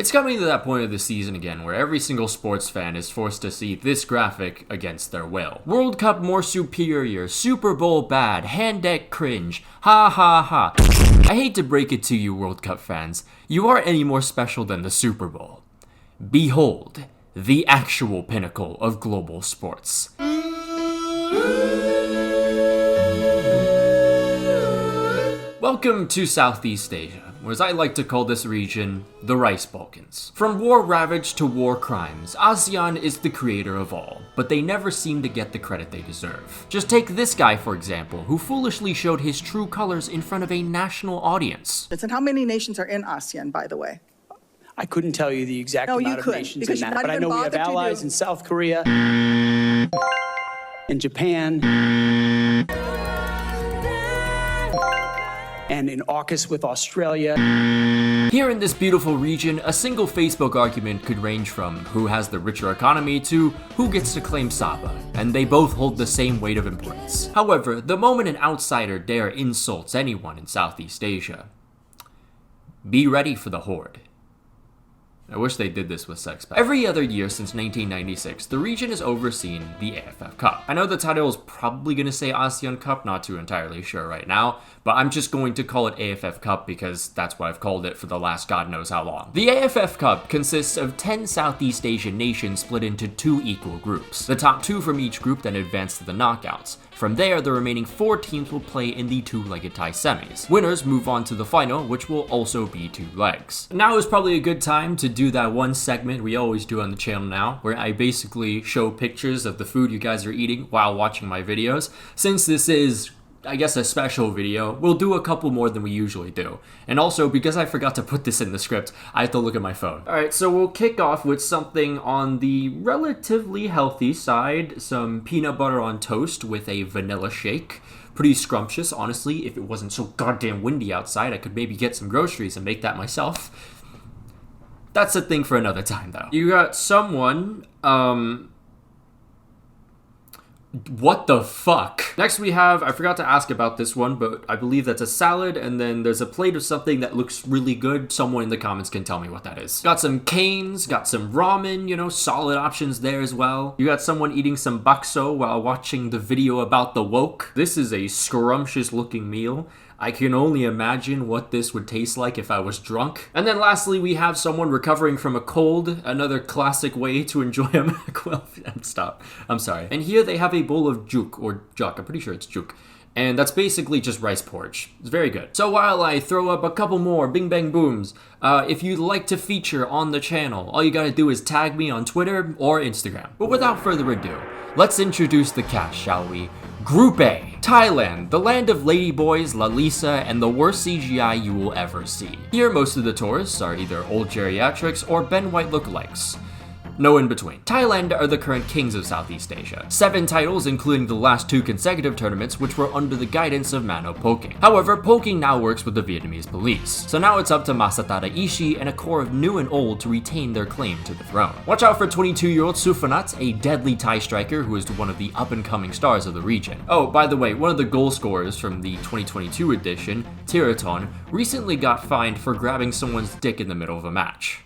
It's coming to that point of the season again where every single sports fan is forced to see this graphic against their will. World Cup more superior, Super Bowl bad, hand deck cringe, ha ha ha. I hate to break it to you World Cup fans, you aren't any more special than the Super Bowl. Behold, the actual pinnacle of global sports. Welcome to Southeast Asia, or as I like to call this region, the Rice Balkans. From war ravage to war crimes, ASEAN is the creator of all, but they never seem to get the credit they deserve. Just take this guy for example, who foolishly showed his true colors in front of a national audience. And how many nations are in ASEAN, by the way? I couldn't tell you the exact amount of nations in that, but I know we have allies in South Korea, in Japan, and in AUKUS with Australia. Here in this beautiful region, a single Facebook argument could range from who has the richer economy to who gets to claim Sabah, and they both hold the same weight of importance. However, the moment an outsider dare insults anyone in Southeast Asia, be ready for the horde. I wish they did this with sex packs. Every other year since 1996, the region has overseen the AFF Cup. I know the title is probably going to say ASEAN Cup, not too entirely sure right now, but I'm just going to call it AFF Cup because that's what I've called it for the last god knows how long. The AFF Cup consists of 10 Southeast Asian nations split into 2 equal groups. The top 2 from each group then advance to the knockouts. From there, the remaining 4 teams will play in the 2-legged tie semis. Winners move on to the final, which will also be 2 legs. Now is probably a good time to do that one segment we always do on the channel now, where I basically show pictures of the food you guys are eating while watching my videos. Since this is, I guess, a special video, we'll do a couple more than we usually do. And also, because I forgot to put this in the script, I have to look at my phone. Alright, so we'll kick off with something on the relatively healthy side, some peanut butter on toast with a vanilla shake. Pretty scrumptious, honestly. If it wasn't so goddamn windy outside, I could maybe get some groceries and make that myself. That's a thing for another time, though. You got someone, what the fuck? Next we have, I forgot to ask about this one, but I believe that's a salad, and then there's a plate of something that looks really good. Someone in the comments can tell me what that is. Got some canes, got some ramen, you know, solid options there as well. You got someone eating some bakso while watching the video about the woke. This is a scrumptious looking meal. I can only imagine what this would taste like if I was drunk. And then lastly, we have someone recovering from a cold, another classic way to enjoy a well, stop. I'm sorry. And here they have a bowl of juk, or juk, I'm pretty sure it's juk. And that's basically just rice porridge. It's very good. So while I throw up a couple more bing bang booms, if you'd like to feature on the channel, all you gotta do is tag me on Twitter or Instagram. But without further ado, let's introduce the cast, shall we? Group A, Thailand, the land of ladyboys, Lalisa, and the worst CGI you will ever see. Here, most of the tourists are either old geriatrics or Ben White lookalikes. No in between. Thailand are the current kings of Southeast Asia. 7 titles, including the last 2 consecutive tournaments, which were under the guidance of Mano Poking. However, Poking now works with the Vietnamese police. So now it's up to Masatada Ishii and a core of new and old to retain their claim to the throne. Watch out for 22-year-old Sufanat, a deadly Thai striker who is one of the up-and-coming stars of the region. Oh, by the way, one of the goal scorers from the 2022 edition, Tiraton, recently got fined for grabbing someone's dick in the middle of a match.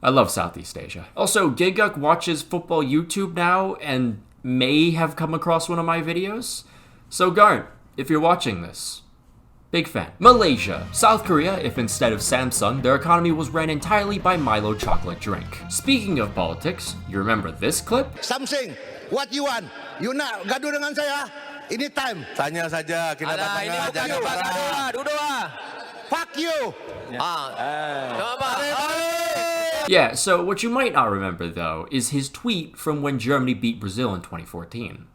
I love Southeast Asia. Also, Giguk watches football YouTube now and may have come across one of my videos. So Garnt, if you're watching this, big fan. Malaysia. South Korea, if instead of Samsung, their economy was ran entirely by Milo chocolate drink. Speaking of politics, you remember this clip? Something, what you want? You nak gaduh dengan saya? Anytime. Tanya saja, kinabatangan. Jangan marah. Duduk. Fuck you. Yeah, so what you might not remember, though, is his tweet from when Germany beat Brazil in 2014.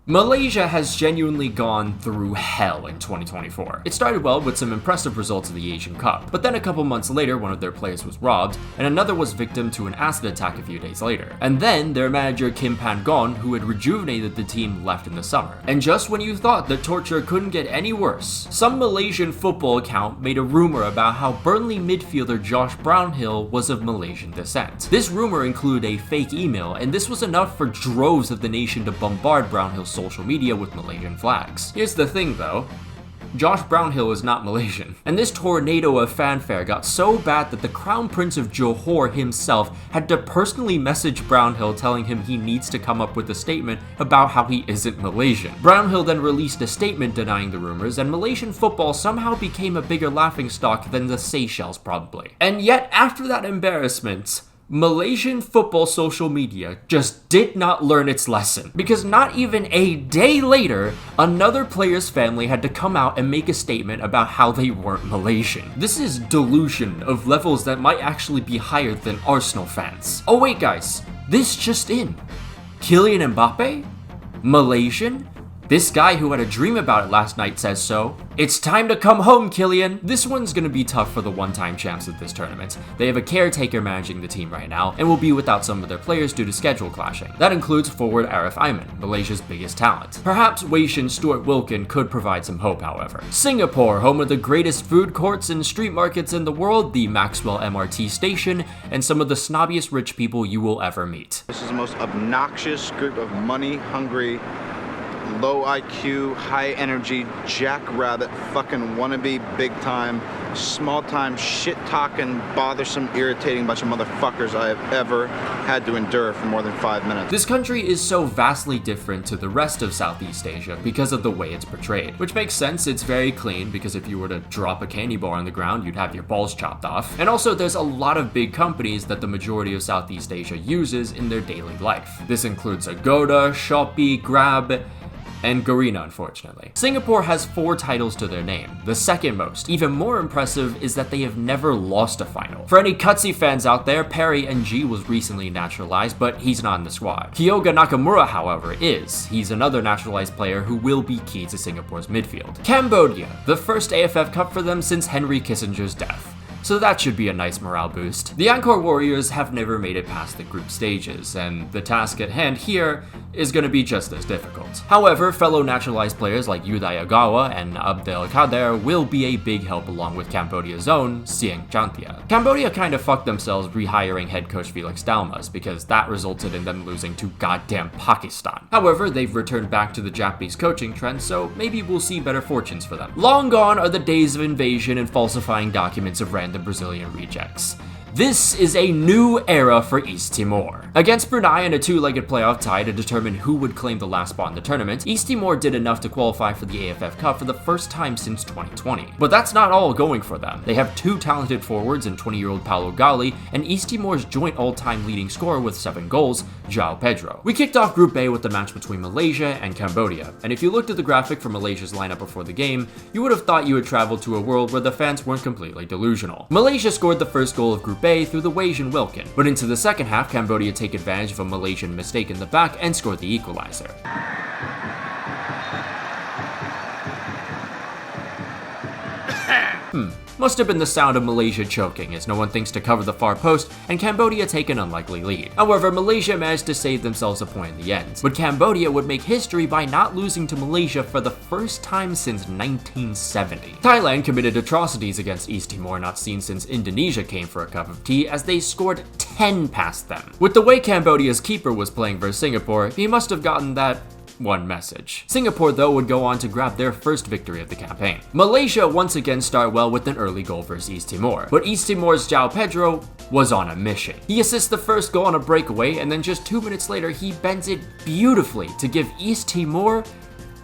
Malaysia has genuinely gone through hell in 2024. It started well with some impressive results of the Asian Cup, but then a couple months later one of their players was robbed, and another was victim to an acid attack a few days later. And then their manager Kim Pan-gon, who had rejuvenated the team, left in the summer. And just when you thought the torture couldn't get any worse, some Malaysian football account made a rumor about how Burnley midfielder Josh Brownhill was of Malaysian descent. This rumor included a fake email, and this was enough for droves of the nation to bombard Brownhill's social media with Malaysian flags. Here's the thing though, Josh Brownhill is not Malaysian. And this tornado of fanfare got so bad that the Crown Prince of Johor himself had to personally message Brownhill telling him he needs to come up with a statement about how he isn't Malaysian. Brownhill then released a statement denying the rumors, and Malaysian football somehow became a bigger laughingstock than the Seychelles probably. And yet, after that embarrassment, Malaysian football social media just did not learn its lesson, because not even a day later, another player's family had to come out and make a statement about how they weren't Malaysian. This is delusion of levels that might actually be higher than Arsenal fans. Oh wait guys, this just in. Kylian Mbappe? Malaysian? This guy who had a dream about it last night says so. It's time to come home, Kylian. This one's gonna be tough for the one-time champs of this tournament. They have a caretaker managing the team right now, and will be without some of their players due to schedule clashing. That includes forward Arif Aiman, Malaysia's biggest talent. Perhaps Wei Shin Stuart Wilkin could provide some hope, however. Singapore, home of the greatest food courts and street markets in the world, the Maxwell MRT station, and some of the snobbiest rich people you will ever meet. This is the most obnoxious group of money-hungry, low IQ, high energy, jackrabbit, fucking wannabe, big time, small time, shit talking, bothersome, irritating bunch of motherfuckers I have ever had to endure for more than 5 minutes. This country is so vastly different to the rest of Southeast Asia because of the way it's portrayed, which makes sense. It's very clean, because if you were to drop a candy bar on the ground, you'd have your balls chopped off. And also there's a lot of big companies that the majority of Southeast Asia uses in their daily life. This includes Agoda, Shopee, Grab, and Garena, unfortunately. Singapore has 4 titles to their name, the second most. Even more impressive is that they have never lost a final. For any Cutsy fans out there, Perry NG was recently naturalized, but he's not in the squad. Kyoga Nakamura, however, is. He's another naturalized player who will be key to Singapore's midfield. Cambodia, the first AFF Cup for them since Henry Kissinger's death. So that should be a nice morale boost. The Angkor Warriors have never made it past the group stages, and the task at hand here is going to be just as difficult. However, fellow naturalized players like Yudai Agawa and Abdel Kader will be a big help, along with Cambodia's own Sieng Chantia. Cambodia kind of fucked themselves rehiring head coach Felix Dalmas, because that resulted in them losing to goddamn Pakistan. However, they've returned back to the Japanese coaching trend, so maybe we'll see better fortunes for them. Long gone are the days of invasion and falsifying documents of random Brazilian rejects. This is a new era for East Timor. Against Brunei in a 2-legged playoff tie to determine who would claim the last spot in the tournament, East Timor did enough to qualify for the AFF Cup for the first time since 2020. But that's not all going for them. They have 2 talented forwards in 20-year-old Paulo Gali and East Timor's joint all-time leading scorer with 7 goals, João Pedro. We kicked off Group A with the match between Malaysia and Cambodia, and if you looked at the graphic for Malaysia's lineup before the game, you would have thought you had traveled to a world where the fans weren't completely delusional. Malaysia scored the first goal of Group A through the Wei Shin Wilkin, but into the second half, Cambodia take advantage of a Malaysian mistake in the back and scored the equalizer. Must have been the sound of Malaysia choking, as no one thinks to cover the far post, and Cambodia take an unlikely lead. However, Malaysia managed to save themselves a point in the end, but Cambodia would make history by not losing to Malaysia for the first time since 1970. Thailand committed atrocities against East Timor not seen since Indonesia came for a cup of tea, as they scored 10 past them. With the way Cambodia's keeper was playing versus Singapore, he must have gotten that one message. Singapore, though, would go on to grab their first victory of the campaign. Malaysia once again start well with an early goal versus East Timor, but East Timor's João Pedro was on a mission. He assists the first goal on a breakaway, and then just 2 minutes later, he bends it beautifully to give East Timor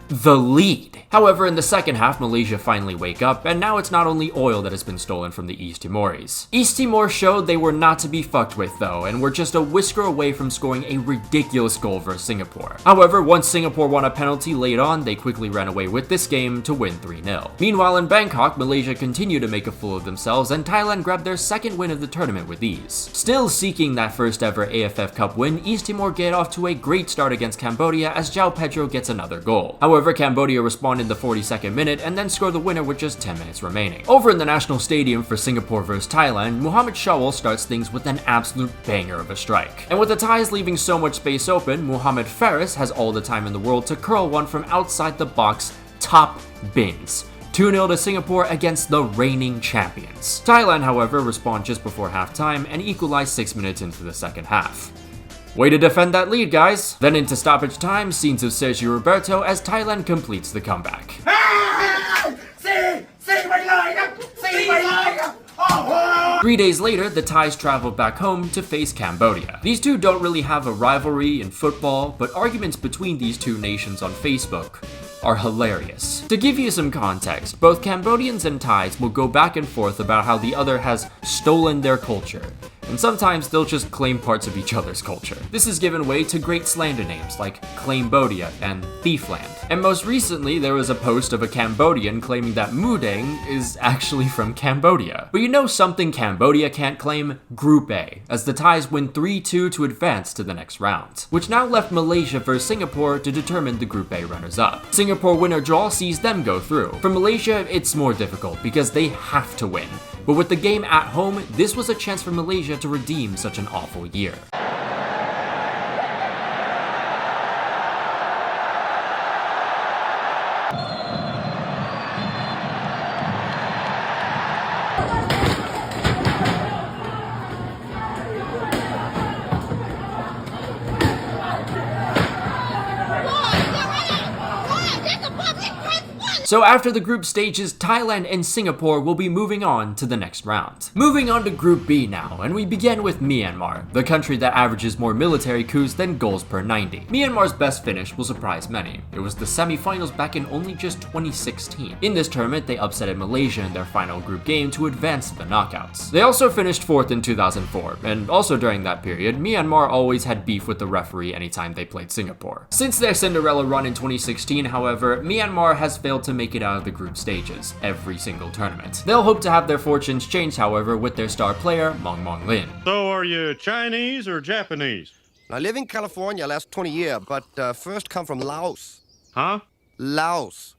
the lead. However, in the second half, Malaysia finally wake up, and now it's not only oil that has been stolen from the East Timorese. East Timor showed they were not to be fucked with, though, and were just a whisker away from scoring a ridiculous goal versus Singapore. However, once Singapore won a penalty late on, they quickly ran away with this game to win 3-0. Meanwhile, in Bangkok, Malaysia continued to make a fool of themselves, and Thailand grabbed their second win of the tournament with ease. Still seeking that first ever AFF Cup win, East Timor get off to a great start against Cambodia as João Pedro gets another goal. However, Cambodia responded in the 42nd minute and then scored the winner with just 10 minutes remaining. Over in the National Stadium for Singapore vs Thailand, Mohamed Shawwal starts things with an absolute banger of a strike. And with the ties leaving so much space open, Mohamed Faris has all the time in the world to curl one from outside the box, top bins. 2-0 to Singapore against the reigning champions. Thailand, however, respond just before halftime and equalize 6 minutes into the second half. Way to defend that lead, guys. Then into stoppage time, scenes of Sergio Roberto as Thailand completes the comeback. 3 days later, the Thais traveled back home to face Cambodia. These two don't really have a rivalry in football, but arguments between these two nations on Facebook are hilarious. To give you some context, both Cambodians and Thais will go back and forth about how the other has stolen their culture, and sometimes they'll just claim parts of each other's culture. This has given way to great slander names like Claimbodia and Thiefland. And most recently, there was a post of a Cambodian claiming that Mudeng is actually from Cambodia. But you know something Cambodia can't claim? Group A, as the Thais win 3-2 to advance to the next round, which now left Malaysia versus Singapore to determine the Group A runners-up. Singapore win-or-draw sees them go through. For Malaysia, it's more difficult because they have to win. But with the game at home, this was a chance for Malaysia to redeem such an awful year. So after the group stages, Thailand and Singapore will be moving on to the next round. Moving on to Group B now, and we begin with Myanmar, the country that averages more military coups than goals per 90. Myanmar's best finish will surprise many. It was the semi-finals back in only just 2016. In this tournament, they upsetted Malaysia in their final group game to advance to the knockouts. They also finished 4th in 2004, and also during that period, Myanmar always had beef with the referee anytime they played Singapore. Since their Cinderella run in 2016, however, Myanmar has failed to make it out of the group stages every single tournament. They'll hope to have their fortunes change, however, with their star player, Mong Mong Lin. So are you Chinese or Japanese? I live in California last 20 years, but first come from Laos. Huh? Laos.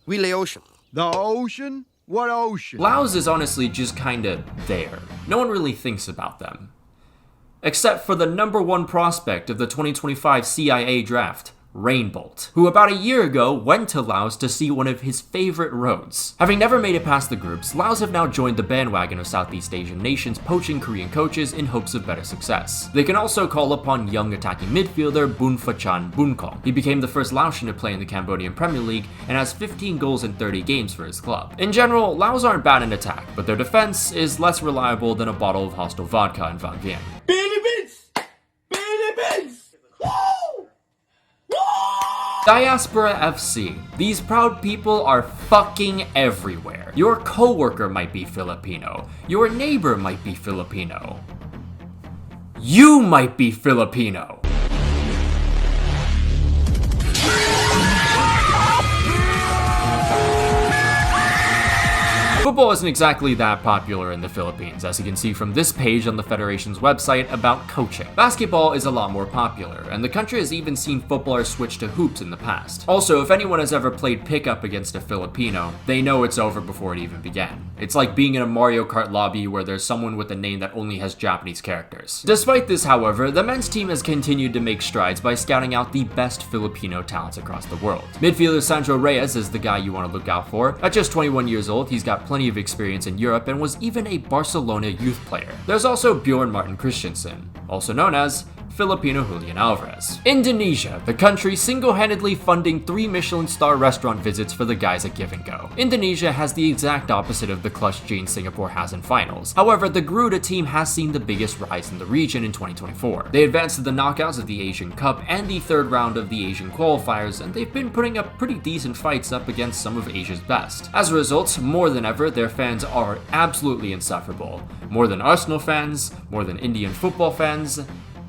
We the ocean. The ocean? What ocean? Laos is honestly just kinda there. No one really thinks about them. Except for the #1 prospect of the 2025 CIA draft, Rainbolt, who about a year ago went to Laos to see one of his favorite roads. Having never made it past the groups, Laos have now joined the bandwagon of Southeast Asian nations poaching Korean coaches in hopes of better success. They can also call upon young attacking midfielder Bunfachan Bunkong. He became the first Laotian to play in the Cambodian Premier League and has 15 goals in 30 games for his club. In general, Laos aren't bad in attack, but their defense is less reliable than a bottle of hostile vodka in Van Vienne. Diaspora FC. These proud people are fucking everywhere. Your coworker might be Filipino. Your neighbor might be Filipino. You might be Filipino. Football isn't exactly that popular in the Philippines, as you can see from this page on the Federation's website about coaching. Basketball is a lot more popular, and the country has even seen footballers switch to hoops in the past. Also, if anyone has ever played pickup against a Filipino, they know it's over before it even began. It's like being in a Mario Kart lobby where there's someone with a name that only has Japanese characters. Despite this, however, the men's team has continued to make strides by scouting out the best Filipino talents across the world. Midfielder Sandro Reyes is the guy you want to look out for. At just 21 years old, he's got plenty of experience in Europe and was even a Barcelona youth player. There's also Bjorn Martin Christensen, also known as Filipino Julian Alvarez. Indonesia, the country single-handedly funding 3 Michelin star restaurant visits for the guys at Give and Go. Indonesia has the exact opposite of the clutch gene Singapore has in finals. However, the Garuda team has seen the biggest rise in the region in 2024. They advanced to the knockouts of the Asian Cup and the 3rd round of the Asian qualifiers, and they've been putting up pretty decent fights up against some of Asia's best. As a result, more than ever, their fans are absolutely insufferable. More than Arsenal fans, more than Indian football fans,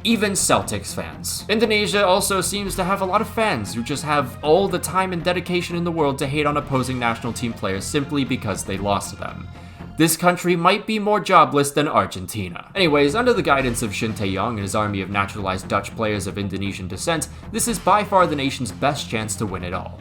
even Celtics fans. Indonesia also seems to have a lot of fans who just have all the time and dedication in the world to hate on opposing national team players simply because they lost to them. This country might be more jobless than Argentina. Anyways, under the guidance of Shin Tae-yong and his army of naturalized Dutch players of Indonesian descent, this is by far the nation's best chance to win it all.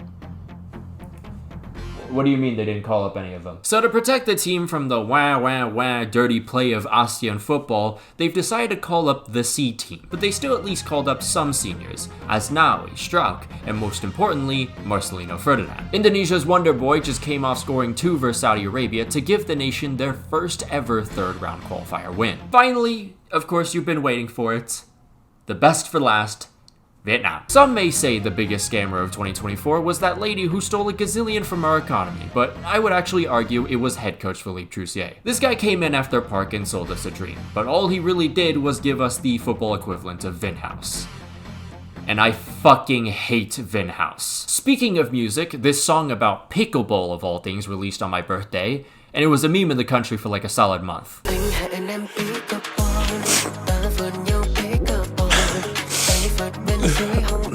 What do you mean they didn't call up any of them? So to protect the team from the wah dirty play of ASEAN football, they've decided to call up the C team. But they still at least called up some seniors, as Naui, Strauch, and most importantly, Marcelino Ferdinand. Indonesia's Wonder Boy just came off scoring 2 versus Saudi Arabia to give the nation their first ever 3rd round qualifier win. Finally, of course you've been waiting for it, the best for last, Vietnam. Some may say the biggest scammer of 2024 was that lady who stole a gazillion from our economy, but I would actually argue it was head coach Philippe Troussier. This guy came in after Park and sold us a dream, but all he really did was give us the football equivalent of Vinhouse. And I fucking hate Vinhouse. Speaking of music, this song about pickleball of all things released on my birthday, and it was a meme in the country for like a solid month.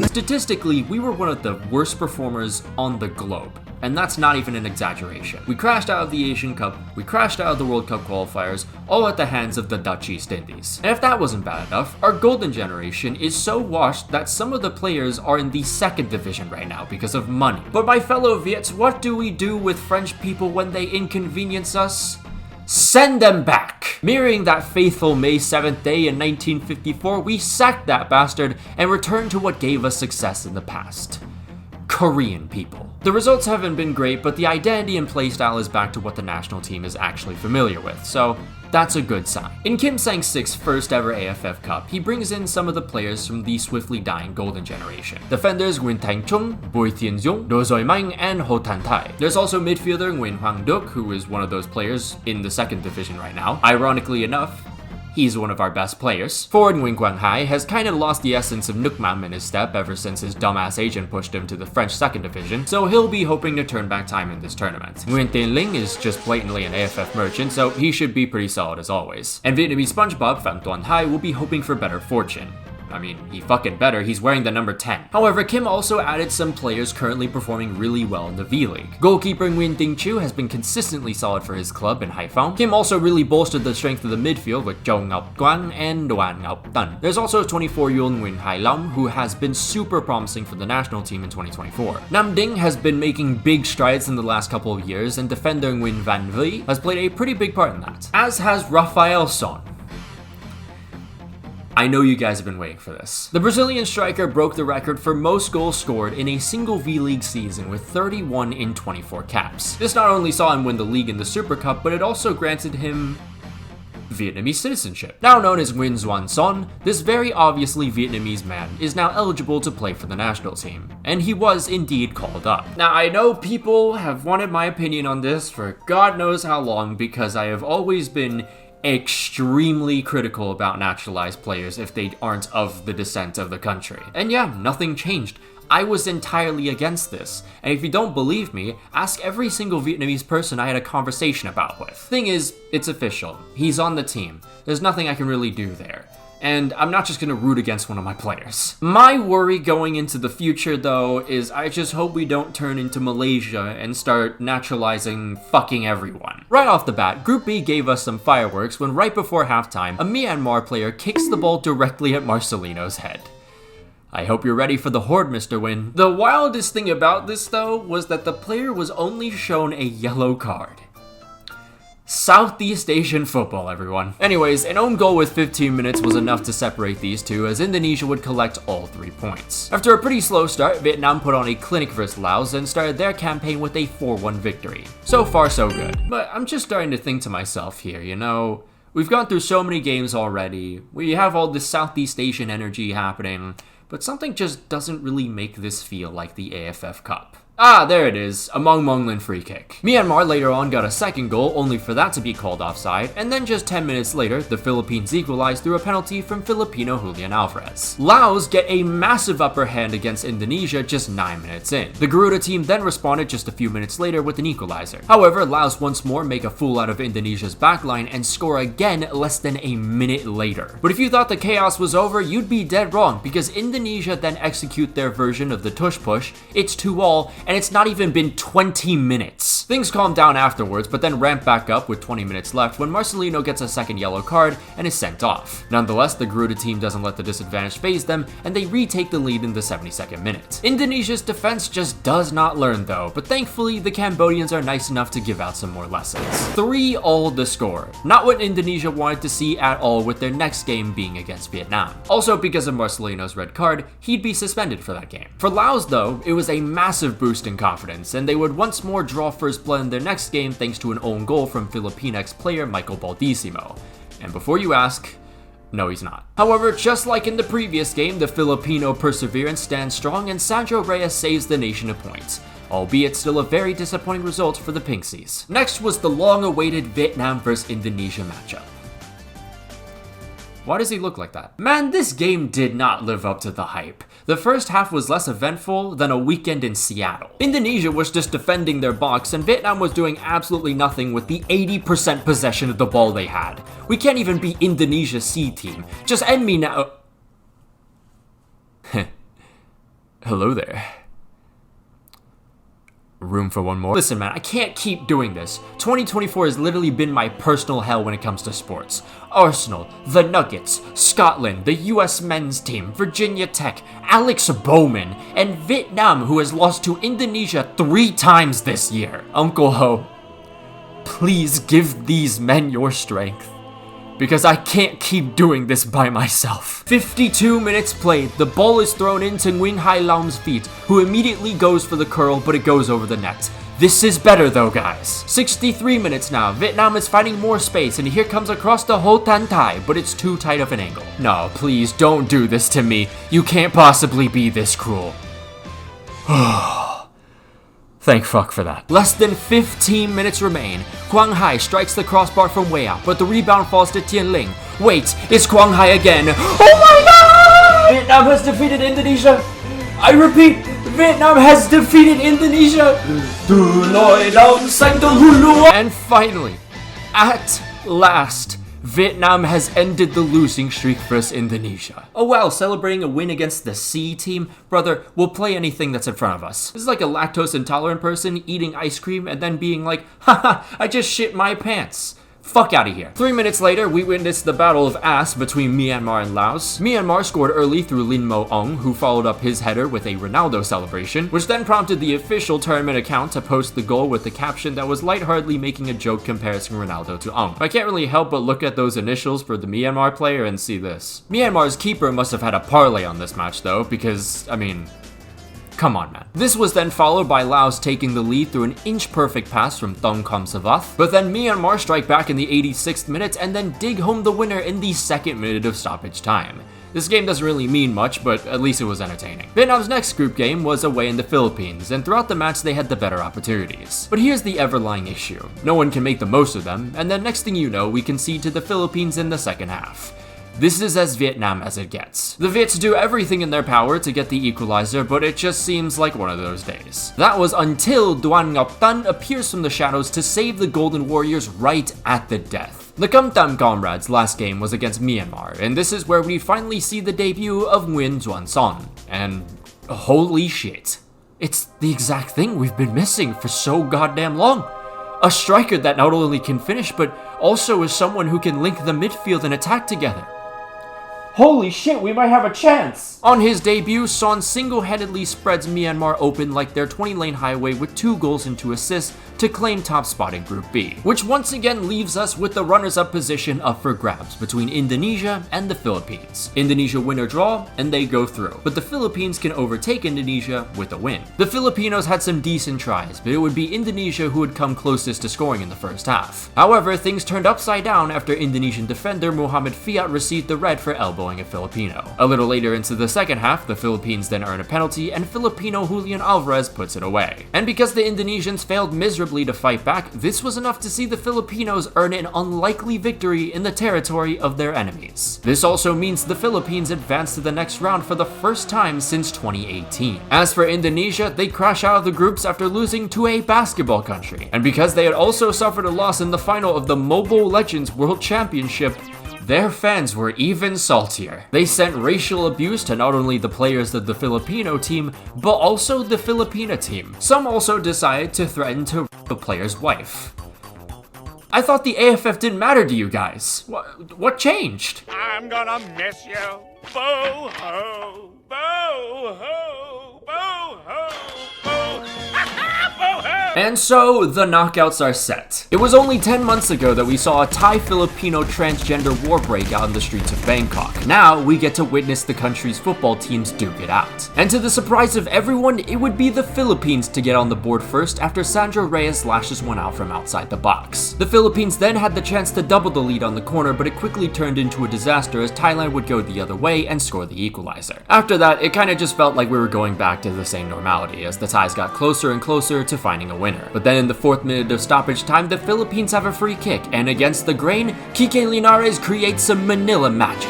Statistically, we were one of the worst performers on the globe, and that's not even an exaggeration. We crashed out of the Asian Cup, we crashed out of the World Cup qualifiers, all at the hands of the Dutch East Indies. And if that wasn't bad enough, our golden generation is so washed that some of the players are in the second division right now because of money. But my fellow Viets, what do we do with French people when they inconvenience us? Send them back! Mirroring that faithful May 7th day in 1954, we sacked that bastard and returned to what gave us success in the past. Korean people. The results haven't been great, but the identity and playstyle is back to what the national team is actually familiar with, so that's a good sign. In Kim Sang-sik's first ever AFF Cup, he brings in some of the players from the swiftly dying golden generation. Defenders Nguyen Thanh Trung, Bùi Thiên Dung, Do Doi Mang, and Ho Tan Thai. There's also midfielder Nguyen Hoàng Duc, who is one of those players in the second division right now. Ironically enough, he's one of our best players. Forward Nguyen Quang Hai has kind of lost the essence of Nuc Mam in his step ever since his dumbass agent pushed him to the French second division, so he'll be hoping to turn back time in this tournament. Nguyen Tiên Linh is just blatantly an AFF merchant, so he should be pretty solid as always. And Vietnamese SpongeBob Pham Tuan Hai will be hoping for better fortune. I mean, he fucking better, he's wearing the number 10. However, Kim also added some players currently performing really well in the V-League. Goalkeeper Nguyen Tinh Chu has been consistently solid for his club in Haiphong. Kim also really bolstered the strength of the midfield with Châu Ngọc Quang and Doan Ngọc Tân. There's also 24-year-old Nguyen Hai Long, who has been super promising for the national team in 2024. Nam Ding has been making big strides in the last couple of years, and defender Nguyen Van Vliet has played a pretty big part in that. As has Rafael Son. I know you guys have been waiting for this. The Brazilian striker broke the record for most goals scored in a single V-League season with 31 in 24 caps. This not only saw him win the league and the Super Cup, but it also granted him Vietnamese citizenship. Now known as Nguyen Xuan Son, this very obviously Vietnamese man is now eligible to play for the national team, and he was indeed called up. Now I know people have wanted my opinion on this for God knows how long, because I have always been extremely critical about naturalized players if they aren't of the descent of the country. And yeah, nothing changed. I was entirely against this, and if you don't believe me, ask every single Vietnamese person I had a conversation about with. Thing is, it's official. He's on the team. There's nothing I can really do there. And I'm not just gonna root against one of my players. My worry going into the future, though, is I just hope we don't turn into Malaysia and start naturalizing fucking everyone. Right off the bat, Group B gave us some fireworks when right before halftime, a Myanmar player kicks the ball directly at Marcelino's head. I hope you're ready for the horde, Mr. Win. The wildest thing about this, though, was that the player was only shown a yellow card. Southeast Asian football, everyone. Anyways, an own goal with 15 minutes was enough to separate these two, as Indonesia would collect all 3 points. After a pretty slow start, Vietnam put on a clinic versus Laos and started their campaign with a 4-1 victory. So far, so good. But I'm just starting to think to myself here, you know, we've gone through so many games already, we have all this Southeast Asian energy happening, but something just doesn't really make this feel like the AFF Cup. Ah, there it is, a Mong Monglin free kick. Myanmar later on got a second goal, only for that to be called offside, and then just 10 minutes later, the Philippines equalized through a penalty from Filipino Julian Alvarez. Laos get a massive upper hand against Indonesia just 9 minutes in. The Garuda team then responded just a few minutes later with an equalizer. However, Laos once more make a fool out of Indonesia's backline and score again less than a minute later. But if you thought the chaos was over, you'd be dead wrong, because Indonesia then execute their version of the tush push, it's 2-all, and it's not even been 20 minutes. Things calmed down afterwards, but then ramped back up with 20 minutes left when Marcelino gets a second yellow card and is sent off. Nonetheless, the Garuda team doesn't let the disadvantage faze them, and they retake the lead in the 72nd minute. Indonesia's defense just does not learn though, but thankfully the Cambodians are nice enough to give out some more lessons. 3-all the score. Not what Indonesia wanted to see at all, with their next game being against Vietnam. Also, because of Marcelino's red card, he'd be suspended for that game. For Laos though, it was a massive boost in confidence, and they would once more draw first blood in their next game thanks to an own goal from Philippines player Michael Baldissimo. And before you ask, No, he's not. However, just like in the previous game, the Filipino perseverance stands strong and Sandro Reyes saves the nation a point, albeit still a very disappointing result for the Pinksies. Next was the long-awaited Vietnam vs Indonesia matchup. Why does he look like that? Man, this game did not live up to the hype. The first half was less eventful than a weekend in Seattle. Indonesia was just defending their box and Vietnam was doing absolutely nothing with the 80% possession of the ball they had. We can't even beat Indonesia's C team. Just end me now. Hello there. Room for one more? Listen, man, I can't keep doing this. 2024 has literally been my personal hell when it comes to sports. Arsenal, the Nuggets, Scotland, the US men's team, Virginia Tech, Alex Bowman, and Vietnam, who has lost to Indonesia 3 times this year. Uncle Ho, please give these men your strength, because I can't keep doing this by myself. 52 minutes played, the ball is thrown into Nguyen Hai Lam's feet, who immediately goes for the curl, but it goes over the net. This is better though, guys. 63 minutes now, Vietnam is finding more space, and here comes across the Ho Tan Thai, but it's too tight of an angle. No, please don't do this to me. You can't possibly be this cruel. Thank fuck for that. Less than 15 minutes remain. Quang Hai strikes the crossbar from way out, but the rebound falls to Tien Ling. Wait, it's Quang Hai again. Oh my god! Vietnam has defeated Indonesia. I repeat, Vietnam has defeated Indonesia. And finally, at last, Vietnam has ended the losing streak versus Indonesia. Oh wow, celebrating a win against the C team? Brother, we'll play anything that's in front of us. This is like a lactose intolerant person eating ice cream and then being like, haha, I just shit my pants. Fuck out of here. 3 minutes later, we witnessed the battle of ass between Myanmar and Laos. Myanmar scored early through Lin Mo Ong, who followed up his header with a Ronaldo celebration, which then prompted the official tournament account to post the goal with the caption that was lightheartedly making a joke comparing Ronaldo to Ong. I can't really help but look at those initials for the Myanmar player and see this. Myanmar's keeper must have had a parlay on this match though, because, I mean, come on, man. This was then followed by Laos taking the lead through an inch-perfect pass from Thong Kham Savath, but then Myanmar strike back in the 86th minute and then dig home the winner in the 2nd minute of stoppage time. This game doesn't really mean much, but at least it was entertaining. Vietnam's next group game was away in the Philippines, and throughout the match they had the better opportunities. But here's the ever-lying issue. No one can make the most of them, and then next thing you know, we concede to the Philippines in the second half. This is as Vietnam as it gets. The Viets do everything in their power to get the equalizer, but it just seems like one of those days. That was until Duan Ngọc Tan appears from the shadows to save the Golden Warriors right at the death. The Kam Tam Comrades' last game was against Myanmar, and this is where we finally see the debut of Nguyen Xuan Son. And holy shit, it's the exact thing we've been missing for so goddamn long. A striker that not only can finish, but also is someone who can link the midfield and attack together. Holy shit, we might have a chance! On his debut, Son single-handedly spreads Myanmar open like their 20-lane highway with 2 goals and 2 assists to claim top spot in Group B, which once again leaves us with the runners-up position up for grabs between Indonesia and the Philippines. Indonesia win or draw, and they go through, but the Philippines can overtake Indonesia with a win. The Filipinos had some decent tries, but it would be Indonesia who would come closest to scoring in the first half. However, things turned upside down after Indonesian defender Mohamed Fiat received the red for elbowing a Filipino. A little later into the second half, the Philippines then earn a penalty and Filipino Julian Alvarez puts it away. And because the Indonesians failed miserably to fight back, this was enough to see the Filipinos earn an unlikely victory in the territory of their enemies. This also means the Philippines advance to the next round for the first time since 2018. As for Indonesia, they crash out of the groups after losing to a basketball country. And because they had also suffered a loss in the final of the Mobile Legends World Championship, their fans were even saltier. They sent racial abuse to not only the players of the Filipino team, but also the Filipina team. Some also decided to threaten to rape the player's wife. I thought the AFF didn't matter to you guys. What changed? I'm gonna miss you. Boo hoo, boo hoo, boo hoo, boo hoo. And so, the knockouts are set. It was only 10 months ago that we saw a Thai-Filipino transgender war break out in the streets of Bangkok. Now, we get to witness the country's football teams duke it out. And to the surprise of everyone, it would be the Philippines to get on the board first after Sandro Reyes lashes one out from outside the box. The Philippines then had the chance to double the lead on the corner, but it quickly turned into a disaster as Thailand would go the other way and score the equalizer. After that, it kinda just felt like we were going back to the same normality as the Thais got closer and closer to finding a winner. But then in the 4th minute of stoppage time, the Philippines have a free kick, and against the grain, Kike Linares creates some Manila magic.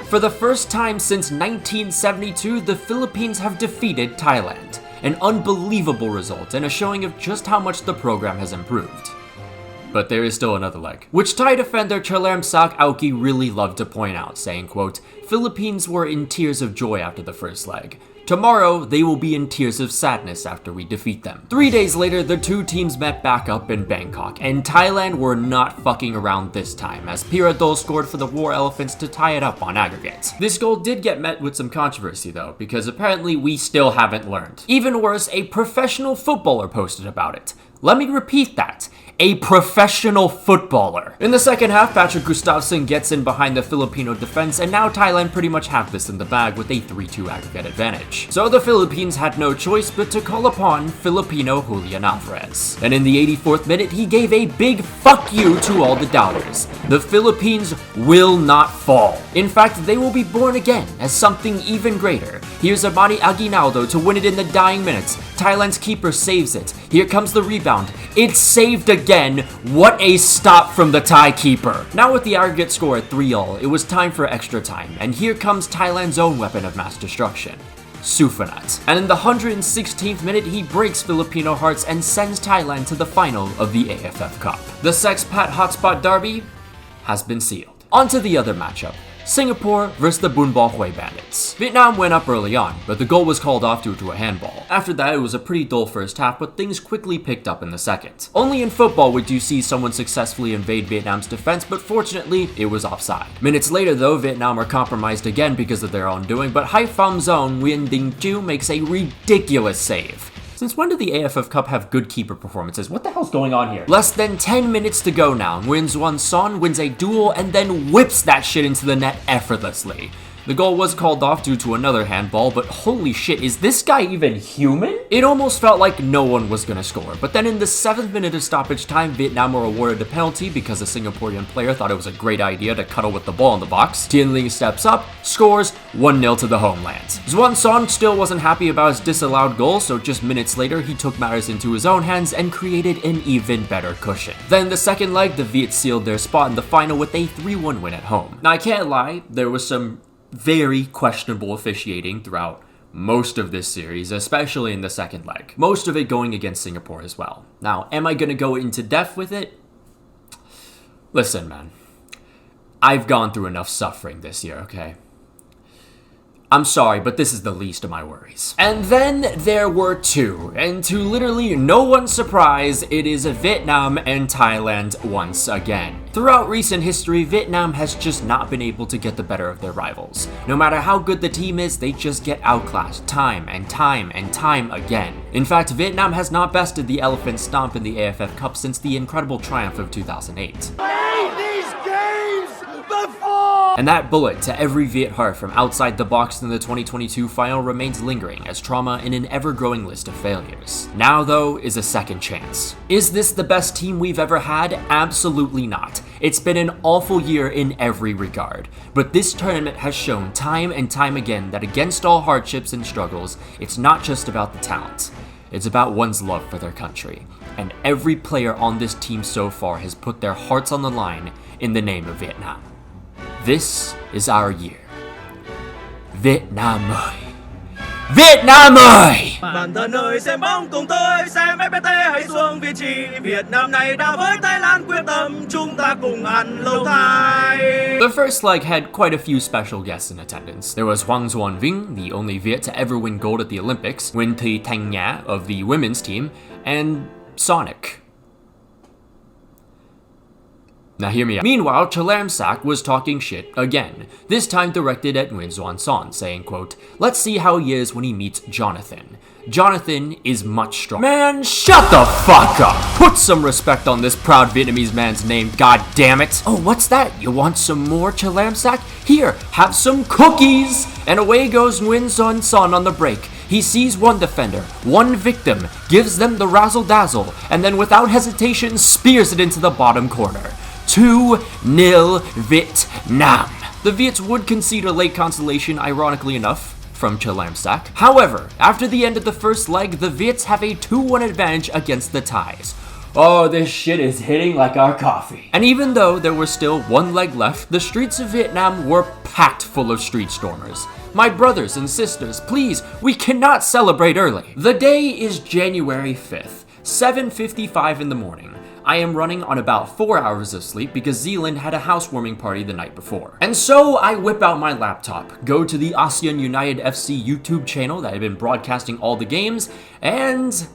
For the first time since 1972, the Philippines have defeated Thailand. An unbelievable result and a showing of just how much the program has improved. But there is still another leg, which Thai defender Chalermsak Auki really loved to point out, saying, quote, "Philippines were in tears of joy after the first leg. Tomorrow, they will be in tears of sadness after we defeat them." 3 days later, the two teams met back up in Bangkok, and Thailand were not fucking around this time, as Piradol scored for the War Elephants to tie it up on aggregate. This goal did get met with some controversy though, because apparently we still haven't learned. Even worse, a professional footballer posted about it. Let me repeat that. A professional footballer. In the second half, Patrick Gustafsson gets in behind the Filipino defense, and now Thailand pretty much have this in the bag with a 3-2 aggregate advantage. So the Philippines had no choice but to call upon Filipino Julian Alvarez. And in the 84th minute, he gave a big fuck you to all the doubters. The Philippines will not fall. In fact, they will be born again as something even greater. Here's Amari Aguinaldo to win it in the dying minutes. Thailand's keeper saves it. Here comes the rebound. It's saved again. What a stop from the Thai keeper. Now with the aggregate score at 3-all, it was time for extra time. And here comes Thailand's own weapon of mass destruction, Sufanat. And in the 116th minute, he breaks Filipino hearts and sends Thailand to the final of the AFF Cup. The Sexpat Hotspot Derby has been sealed. On to the other matchup. Singapore versus the Bunball Hue Bandits. Vietnam went up early on, but the goal was called off due to a handball. After that, it was a pretty dull first half, but things quickly picked up in the second. Only in football would you see someone successfully invade Vietnam's defense, but fortunately, it was offside. Minutes later though, Vietnam are compromised again because of their own doing, but Hai Pham Zone Nguyen Dinh Chiu makes a ridiculous save. Since when did the AFF Cup have good keeper performances? What the hell's going on here? Less than 10 minutes to go now. Nguyen Xuan Son wins a duel and then whips that shit into the net effortlessly. The goal was called off due to another handball, but holy shit, is this guy even human? It almost felt like no one was gonna score, but then in the 7th minute of stoppage time, Vietnam were awarded a penalty because a Singaporean player thought it was a great idea to cuddle with the ball in the box. Tien Ling steps up, scores 1-0 to the homeland. Xuan Son still wasn't happy about his disallowed goal, so just minutes later, he took matters into his own hands and created an even better cushion. Then the second leg, the Viet sealed their spot in the final with a 3-1 win at home. Now I can't lie, there was some very questionable officiating throughout most of this series, especially in the second leg. Most of it going against Singapore as well. Now, am I gonna go into depth with it? Listen, man. I've gone through enough suffering this year, okay? I'm sorry, but this is the least of my worries. And then there were two, and to literally no one's surprise, it is Vietnam and Thailand once again. Throughout recent history, Vietnam has just not been able to get the better of their rivals. No matter how good the team is, they just get outclassed time and time and time again. In fact, Vietnam has not bested the Elephant Stomp in the AFF Cup since the incredible triumph of 2008. And that bullet to every Viet heart from outside the box in the 2022 final remains lingering as trauma in an ever-growing list of failures. Now, though, is a second chance. Is this the best team we've ever had? Absolutely not. It's been an awful year in every regard. But this tournament has shown time and time again that against all hardships and struggles, it's not just about the talent. It's about one's love for their country. And every player on this team so far has put their hearts on the line in the name of Vietnam. This is our year. Vietnam ơi! Vietnam ơi! Bạn thân ơi, xem bóng cùng tôi, xem FPT hãy xuống vị trí. Việt Nam này đã với Thái Lan quyết tâm, chúng ta cùng ăn lâu thai. The first leg had quite a few special guests in attendance. There was Hoàng Xuan Vinh, the only Viet to ever win gold at the Olympics, Nguyen Thi Thanh Nhã of the women's team, and Sonic. Now hear me out. Meanwhile, Chalamsak was talking shit again, this time directed at Nguyen Xuan Son, saying, quote, "Let's see how he is when he meets Jonathan. Jonathan is much stronger." Man, shut the fuck up! Put some respect on this proud Vietnamese man's name, god damn it! Oh, what's that? You want some more, Chalamsak? Here, have some cookies! And away goes Nguyen Xuan Son on the break. He sees one defender, one victim, gives them the razzle-dazzle, and then without hesitation spears it into the bottom corner. 2-0 Vietnam. The Viets would concede a late consolation, ironically enough, from Chalamsak. However, after the end of the first leg, the Viets have a 2-1 advantage against the Thais. Oh, this shit is hitting like our coffee. And even though there was still one leg left, the streets of Vietnam were packed full of street stormers. My brothers and sisters, please, we cannot celebrate early. The day is January 5th, 7:55 in the morning. I am running on about 4 hours of sleep because Zealand had a housewarming party the night before. And so I whip out my laptop, go to the ASEAN United FC YouTube channel that had been broadcasting all the games, and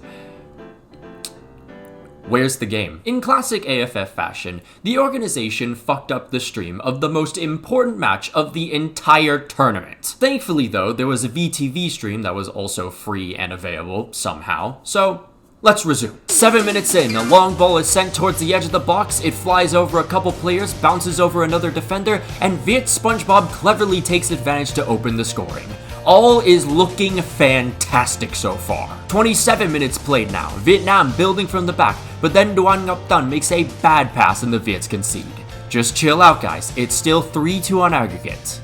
where's the game? In classic AFF fashion, the organization fucked up the stream of the most important match of the entire tournament. Thankfully though, there was a VTV stream that was also free and available somehow, so let's resume. 7 minutes in, a long ball is sent towards the edge of the box, it flies over a couple players, bounces over another defender, and Viet SpongeBob cleverly takes advantage to open the scoring. All is looking fantastic so far. 27 minutes played now, Vietnam building from the back, but then Duan Ngọc Tân makes a bad pass and the Viets concede. Just chill out guys, it's still 3-2 on aggregate.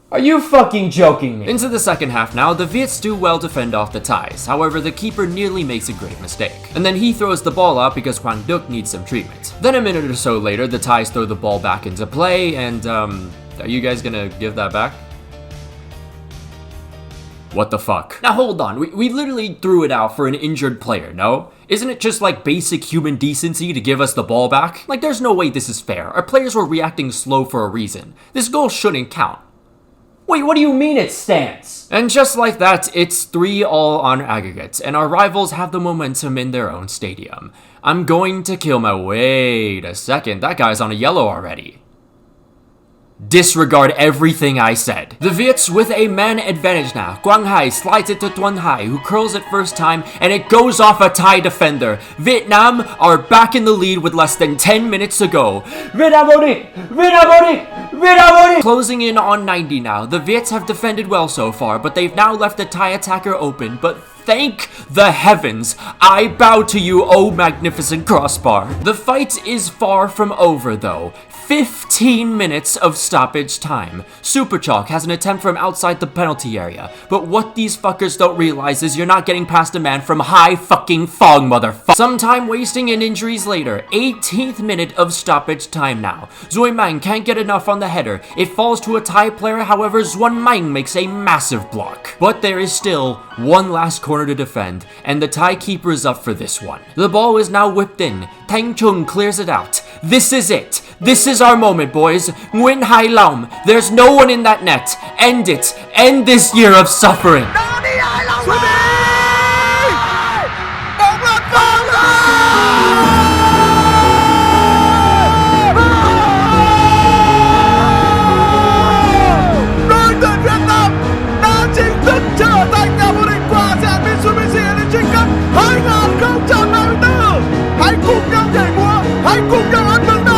Are you fucking joking me? Into the second half now, the Viets do well to fend off the Thais. However, the keeper nearly makes a grave mistake. And then he throws the ball out because Quang Duc needs some treatment. Then a minute or so later, the Thais throw the ball back into play and, are you guys gonna give that back? What the fuck? Now hold on, we literally threw it out for an injured player, no? Isn't it just like basic human decency to give us the ball back? Like there's no way this is fair. Our players were reacting slow for a reason. This goal shouldn't count. Wait, what do you mean it stands? And just like that, it's 3-all on aggregate, and our rivals have the momentum in their own stadium. I'm going to kill my— wait a second, that guy's on a yellow already. Disregard everything I said. The Viets with a man advantage now. Quang Hai slides it to Tuan Hai, who curls it first time, and it goes off a Thai defender. Vietnam are back in the lead with less than 10 minutes to go. Closing in on 90 now. The Viets have defended well so far, but they've now left the Thai attacker open, but thank the heavens, I bow to you, oh magnificent crossbar. The fight is far from over though. 15 minutes of stoppage time. Super Chalk has an attempt from outside the penalty area, but what these fuckers don't realize is you're not getting past a man from high fucking Phong, motherfucker. Some time wasting and injuries later, 18th minute of stoppage time now. Zui Mang can't get enough on the header. It falls to a Thai player, however Zuan Mang makes a massive block. But there is still one last corner to defend, and the Thai keeper is up for this one. The ball is now whipped in. Tang Chung clears it out. This is it. This is our moment, boys. Nguyen Hai Lam. There's no one in that net. End it. End this year of suffering. Đội tuyển Việt Nam đã chính thức trở thành nhà vô địch của ASEAN Mitsubishi Electric Cup 2024. Hãy cùng nhau nhảy múa, hãy cùng nhau ăn mừng nào.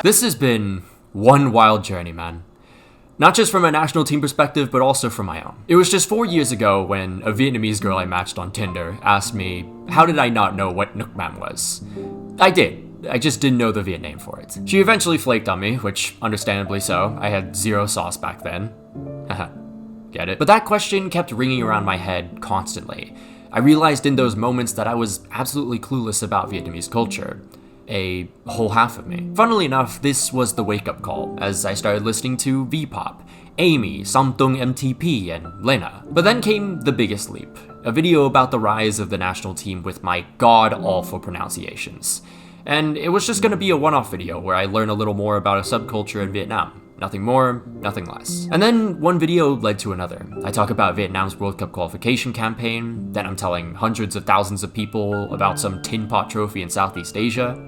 This has been one wild journey, man. Not just from a national team perspective, but also from my own. It was just 4 years ago when a Vietnamese girl I matched on Tinder asked me, how did I not know what Nuc Mam was? I did. I just didn't know the Viet name for it. She eventually flaked on me, which understandably so. I had zero sauce back then. Haha. Get it? But that question kept ringing around my head constantly. I realized in those moments that I was absolutely clueless about Vietnamese culture. A whole half of me. Funnily enough, this was the wake-up call as I started listening to V-pop, Amy, Samtung MTP, and Lena. But then came the biggest leap, a video about the rise of the national team with my god-awful pronunciations. And it was just gonna be a one-off video where I learn a little more about a subculture in Vietnam. Nothing more, nothing less. And then one video led to another. I talk about Vietnam's World Cup qualification campaign, then I'm telling hundreds of thousands of people about some tin pot trophy in Southeast Asia.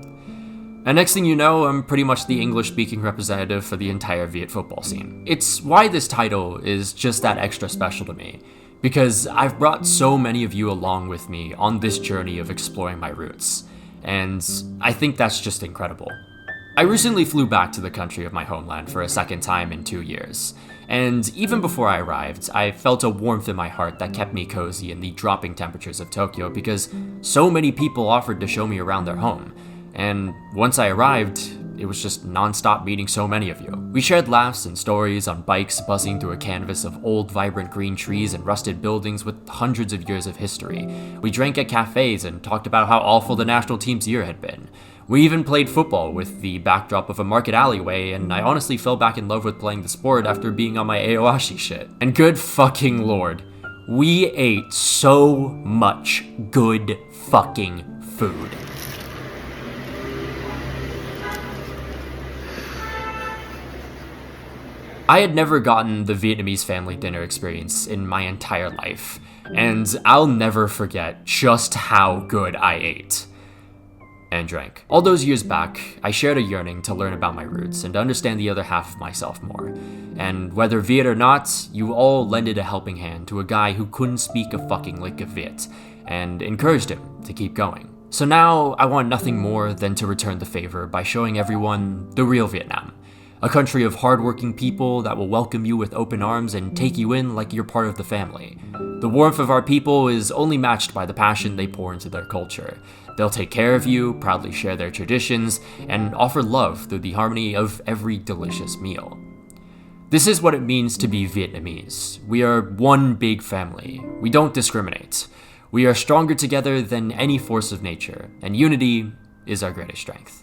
And next thing you know, I'm pretty much the English-speaking representative for the entire Viet football scene. It's why this title is just that extra special to me, because I've brought so many of you along with me on this journey of exploring my roots, and I think that's just incredible. I recently flew back to the country of my homeland for a second time in 2 years, and even before I arrived, I felt a warmth in my heart that kept me cozy in the dropping temperatures of Tokyo because so many people offered to show me around their home. And once I arrived, it was just non-stop meeting so many of you. We shared laughs and stories on bikes buzzing through a canvas of old vibrant green trees and rusted buildings with hundreds of years of history. We drank at cafes and talked about how awful the national team's year had been. We even played football with the backdrop of a market alleyway, and I honestly fell back in love with playing the sport after being on my Aoashi shit. And good fucking lord, we ate so much good fucking food. I had never gotten the Vietnamese family dinner experience in my entire life, and I'll never forget just how good I ate and drank. All those years back, I shared a yearning to learn about my roots and to understand the other half of myself more. And whether Viet or not, you all lended a helping hand to a guy who couldn't speak a fucking lick of Viet, and encouraged him to keep going. So now, I want nothing more than to return the favor by showing everyone the real Vietnam. A country of hardworking people that will welcome you with open arms and take you in like you're part of the family. The warmth of our people is only matched by the passion they pour into their culture. They'll take care of you, proudly share their traditions, and offer love through the harmony of every delicious meal. This is what it means to be Vietnamese. We are one big family. We don't discriminate. We are stronger together than any force of nature, and unity is our greatest strength.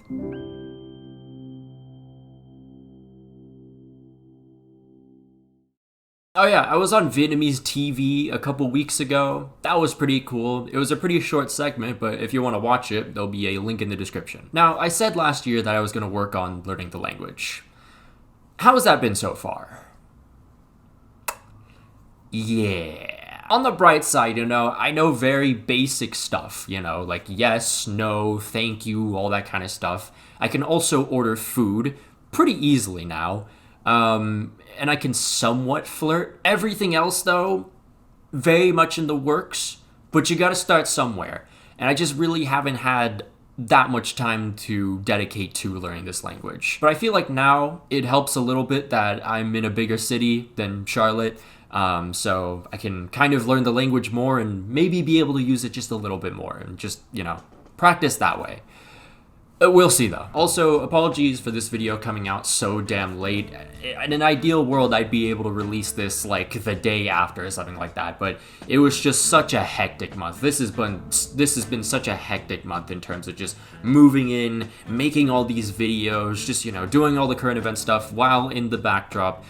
Oh yeah, I was on Vietnamese TV a couple weeks ago. That was pretty cool. It was a pretty short segment, but if you want to watch it, there'll be a link in the description. Now, I said last year that I was going to work on learning the language. How has that been so far? Yeah. On the bright side, I know very basic stuff, like yes, no, thank you, all that kind of stuff. I can also order food pretty easily now. And I can somewhat flirt. Everything else, though, very much in the works, but you gotta start somewhere. And I just really haven't had that much time to dedicate to learning this language. But I feel like now it helps a little bit that I'm in a bigger city than Charlotte, so I can kind of learn the language more and maybe be able to use it just a little bit more and just, practice that way. We'll see though. Also, apologies for this video coming out so damn late. In an ideal world, I'd be able to release this like the day after or something like that, but it was just such a hectic month. This has been such a hectic month in terms of just moving in, making all these videos, just, doing all the current event stuff while in the backdrop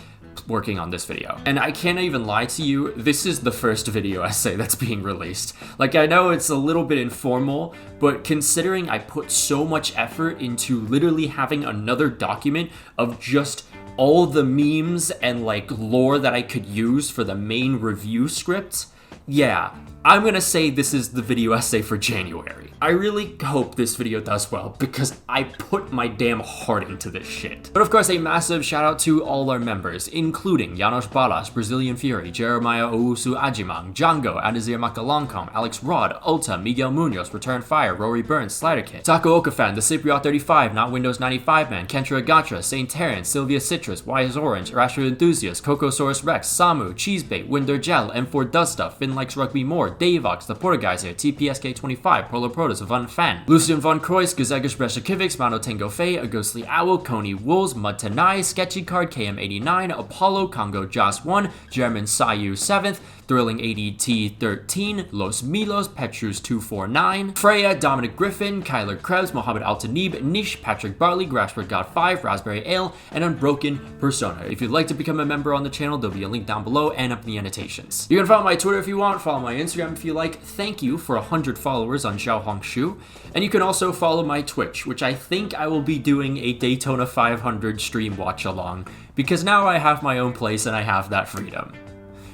working on this video. And I can't even lie to you, this is the first video essay that's being released. Like, I know it's a little bit informal, but considering I put so much effort into literally having another document of just all the memes and like lore that I could use for the main review script, yeah, I'm gonna say this is the video essay for January. I really hope this video does well because I put my damn heart into this shit. But of course, a massive shout out to all our members, including Janos Balas, Brazilian Fury, Jeremiah Owusu Ajimang, Django, Adazir Makalongkom, Alex Rod, Ulta, Miguel Munoz, Return Fire, Rory Burns, Sliderkit, Taco Okafan, The Cypriot 35, Not Windows 95 Man, Kentra Agatra, Saint Terrence, Sylvia Citrus, Wise Orange, Irrational Enthusiast, Cocosaurus Rex, Samu, Cheesebait, Winder Gel, M4 Does Stuff, Finn Likes Rugby More, Davox, The Portugizer, TPSK25, Polar Protos, Von Fan, Lucian Von Kreuz, Gezegish Breshakiewicz, Mano Tango Fei, A Ghostly Owl, Coney Wolves, Mud Tanai, Sketchy Card, KM89, Apollo, Congo Joss 1, German Sayu 7th, Thrilling ADT 13, Los Milos, Petrus 249, Freya, Dominic Griffin, Kyler Krebs, Mohammed Altanib, Nish, Patrick Barley, Grashford God 5, Raspberry Ale, and Unbroken Persona. If you'd like to become a member on the channel, there'll be a link down below and up in the annotations. You can follow my Twitter if you want, follow my Instagram if you like. Thank you for 100 followers on Xiaohongshu. And you can also follow my Twitch, which I think I will be doing a Daytona 500 stream watch along, because now I have my own place and I have that freedom.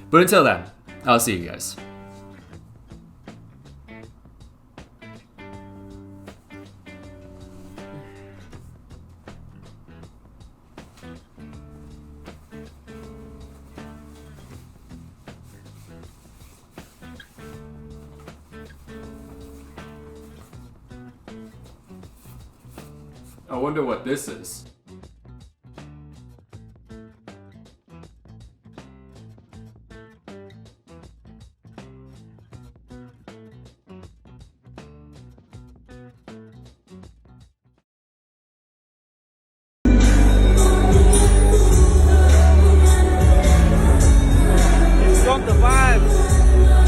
But until then, I'll see you guys. I wonder what this is.